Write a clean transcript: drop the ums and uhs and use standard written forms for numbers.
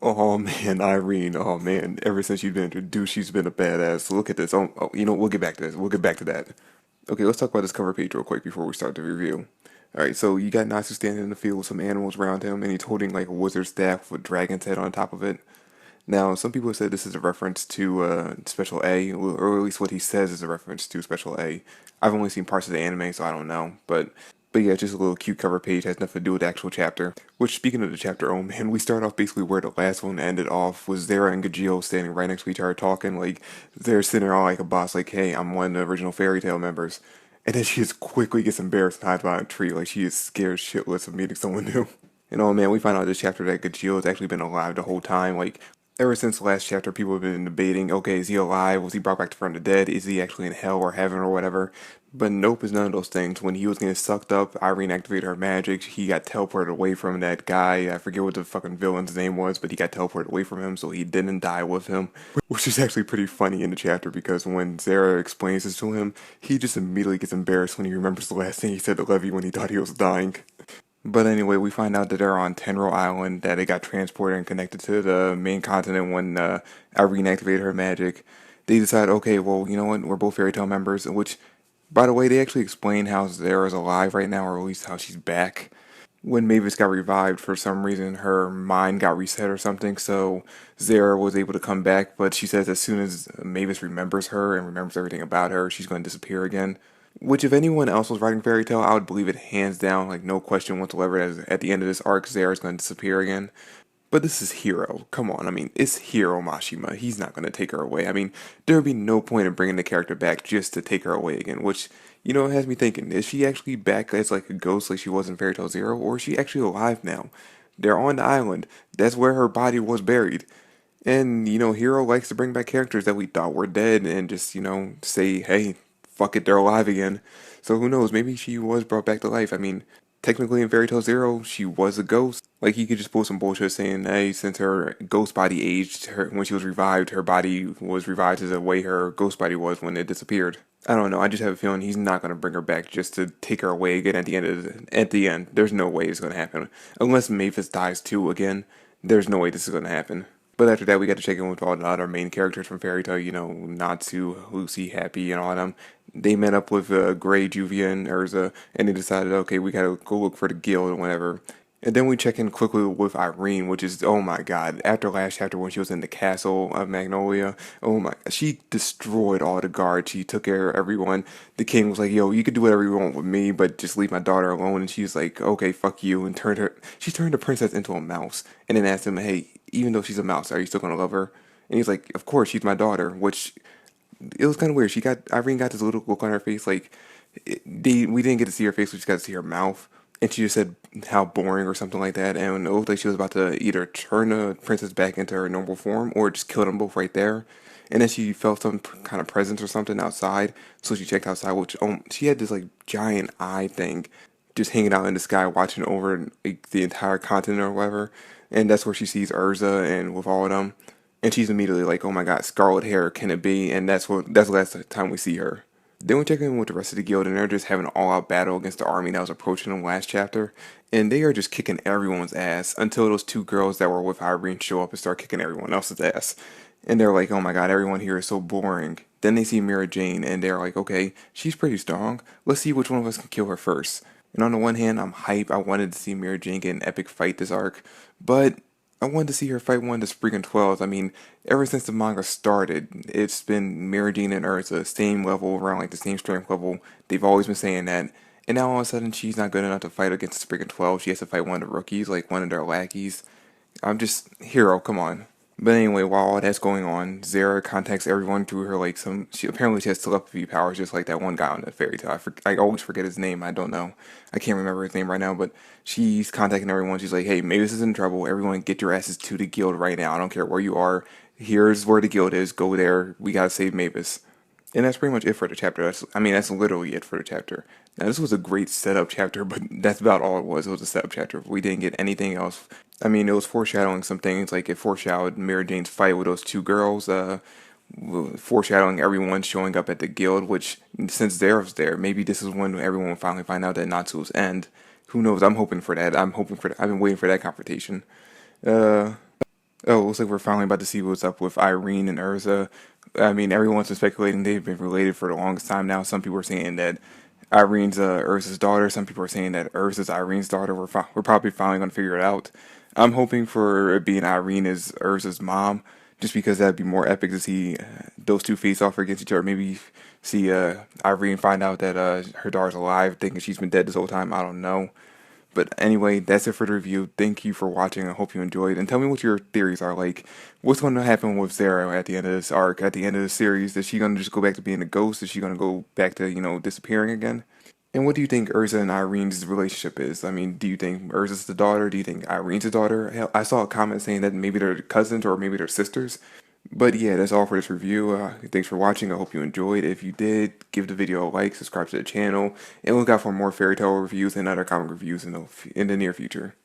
Oh man, Irene. Oh man, ever since you've been introduced, she's been a badass. Look at this. We'll get back to this. We'll get back to that. Okay, let's talk about this cover page real quick before we start the review. All right, so you got Natsu standing in the field with some animals around him, and he's holding like a wizard staff with a dragon's head on top of it. Now, some people have said this is a reference to Special A, or at least what he says is a reference to Special A. I've only seen parts of the anime, so I don't know. But yeah, just a little cute cover page, has nothing to do with the actual chapter. Which, speaking of the chapter, oh man, we start off basically where the last one ended off, was Zera and Gajeel standing right next to each other talking, like, they're sitting there all like a boss, like, hey, I'm one of the original Fairy Tail members. And then she just quickly gets embarrassed and hides behind a tree, like she is scared shitless of meeting someone new. And oh man, we find out this chapter that Gajeel has actually been alive the whole time. Like, ever since the last chapter, people have been debating, okay, is he alive? Was he brought back from the dead? Is he actually in hell or heaven or whatever? But nope, it's none of those things. When he was getting sucked up, Irene activated her magic. He got teleported away from that guy. I forget what the fucking villain's name was, but he got teleported away from him, so he didn't die with him. Which is actually pretty funny in the chapter because when Zara explains this to him, he just immediately gets embarrassed when he remembers the last thing he said to Levy when he thought he was dying. But anyway, we find out that they're on Tenrou Island, that they got transported and connected to the main continent when Irene activated her magic. They decide, okay, well, you know what, we're both Fairy Tail members, which, by the way, they actually explain how Zara's alive right now, or at least how she's back. When Mavis got revived, for some reason, her mind got reset or something, so Zara was able to come back, but she says as soon as Mavis remembers her and remembers everything about her, she's going to disappear again. Which, if anyone else was writing Fairy Tail, I would believe it hands down, like no question whatsoever. As at the end of this arc, Zera's going to disappear again. But this is Hero. Come on, I mean, it's Hero Mashima. He's not going to take her away. I mean, there would be no point in bringing the character back just to take her away again. Which, has me thinking: is she actually back as like a ghost, like she was in Fairy Tail Zero, or is she actually alive now? They're on the island. That's where her body was buried. And, Hero likes to bring back characters that we thought were dead and just, say, hey, fuck it, they're alive again. So who knows, maybe she was brought back to life. I mean, technically in Fairy Tail Zero, she was a ghost. Like, he could just pull some bullshit saying, hey, since her ghost body aged, when she was revived, her body was revived as the way her ghost body was when it disappeared. I don't know. I just have a feeling he's not going to bring her back just to take her away again at the end at the end. There's no way it's going to happen. Unless Mavis dies too again, there's no way this is going to happen. But after that, we got to check in with all the other main characters from Fairy Tail, Natsu, Lucy, Happy, and all of them. They met up with Gray, Juvia, and Urza, and they decided, okay, we got to go look for the guild or whatever. And then we check in quickly with Irene, which is, oh my god, after last chapter when she was in the castle of Magnolia, oh my, she destroyed all the guards. She took care of everyone. The king was like, yo, you can do whatever you want with me, but just leave my daughter alone. And she's like, okay, fuck you, and she turned the princess into a mouse. And then asked him, hey, even though she's a mouse, are you still gonna love her? And he's like, of course, she's my daughter, which, it was kind of weird. Irene got this little look on her face, like, we didn't get to see her face, we just got to see her mouth. And she just said how boring or something like that. And it looked like she was about to either turn the princess back into her normal form or just kill them both right there. And then she felt some kind of presence or something outside. So she checked outside, which she had this like giant eye thing just hanging out in the sky, watching over like, the entire continent or whatever. And that's where she sees Urza and with all of them. And she's immediately like, oh my god, scarlet hair, can it be? And that's the last time we see her. Then we check in with the rest of the guild, and they're just having an all-out battle against the army that was approaching them last chapter. And they are just kicking everyone's ass until those two girls that were with Irene show up and start kicking everyone else's ass. And they're like, oh my god, everyone here is so boring. Then they see Mira Jane, and they're like, okay, she's pretty strong. Let's see which one of us can kill her first. And on the one hand, I'm hype. I wanted to see Mira Jane get an epic fight this arc. But I wanted to see her fight one of the Spriggan 12s. I mean, ever since the manga started, it's been Meridine and Urza, same level, around like the same strength level. They've always been saying that. And now all of a sudden, she's not good enough to fight against the Spriggan 12. She has to fight one of the rookies, like one of their lackeys. I'm just, Hero, come on. But anyway, while all that's going on, Zara contacts everyone through her like she has telepathy powers just like that one guy on the fairy tale. I always forget his name. I don't know. I can't remember his name right now. But she's contacting everyone. She's like, hey, Mavis is in trouble. Everyone, get your asses to the guild right now. I don't care where you are. Here's where the guild is. Go there. We gotta save Mavis. And that's pretty much it for the chapter. That's literally it for the chapter. Now, this was a great setup chapter, but that's about all it was. It was a setup chapter. We didn't get anything else. I mean, it was foreshadowing some things, like it foreshadowed Mary Jane's fight with those two girls, foreshadowing everyone showing up at the guild, which, since Zera's there, maybe this is when everyone will finally find out that Natsu's end. Who knows? I'm hoping for that. I've been waiting for that confrontation. Uh, Oh, looks like we're finally about to see what's up with Irene and Urza. I mean, everyone's been speculating they've been related for the longest time now. Some people are saying that Irene's Urza's daughter. Some people are saying that Urza's Irene's daughter. We're probably finally going to figure it out. I'm hoping for it being Irene as Urza's mom, just because that'd be more epic to see those two face off against each other. Maybe see Irene find out that her daughter's alive, thinking she's been dead this whole time. I don't know. But anyway, that's it for the review. Thank you for watching. I hope you enjoyed. And tell me what your theories are. Like, what's going to happen with Zera at the end of this arc, at the end of the series? Is she going to just go back to being a ghost? Is she going to go back to, disappearing again? And what do you think Urza and Irene's relationship is? I mean, do you think Urza's the daughter? Do you think Irene's the daughter? Hell, I saw a comment saying that maybe they're cousins or maybe they're sisters. But yeah, that's all for this review. Thanks for watching. I hope you enjoyed. If you did, give the video a like, subscribe to the channel, and look out for more fairy tale reviews and other comic reviews in the near future.